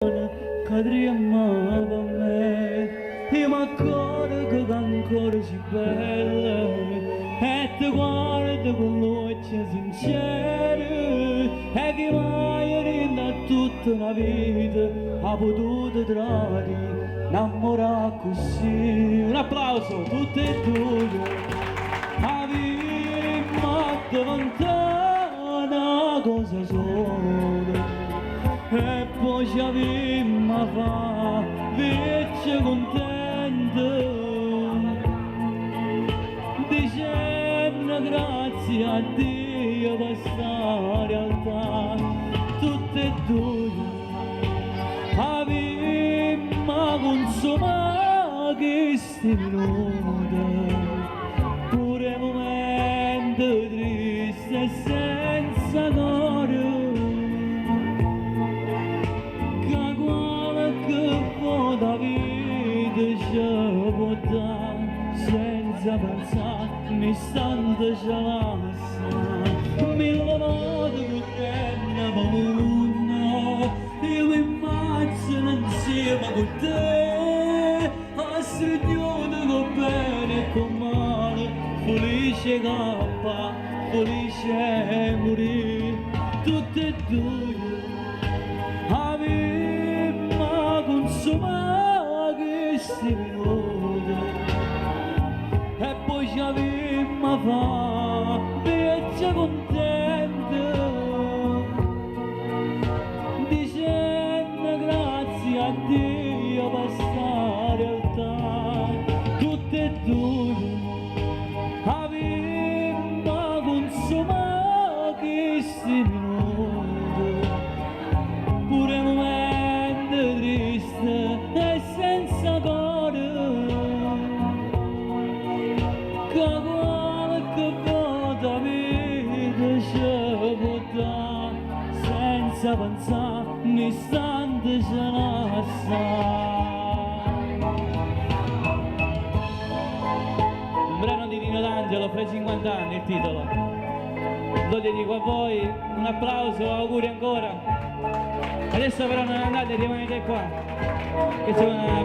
cadriamo per me, io mi accorgo che ancora si bella e ti guardo con l'occhio sincero e che mai rinda tutta una vita ha potuto tradire innamorare così. Un applauso tutti e due. Avimmo davanti una cosa sola e poi ci avimmo a fa vecchia contenta dicendo grazie a Dio per sta realtà. Tutte e due avimmo consumato questi minuti, pure momenti tristi e senza cuore, che qualche volta vita ci può dare senza pensare, un istante ci passa, mille volte che prende paura, io mi immagino insieme con te, a Signore con bene e con male, felice cappa, felice morire, tutte e due avemmo consumato questi minuti e poi ci avemmo fa vecchia contenta dicendo grazie a Dio per sta realtà. Tutte e due avemmo consumato questi minuti, pure momenti tristi e senza cuore, che qualche volta vita ci può dare senza pensare, un istante ce n'assa. Un brano di Nino D'Angelo, fra 50 anni il titolo. Lo dedico a voi, un applauso, auguri ancora. Adesso però non andate, rimanete qua, che c'è una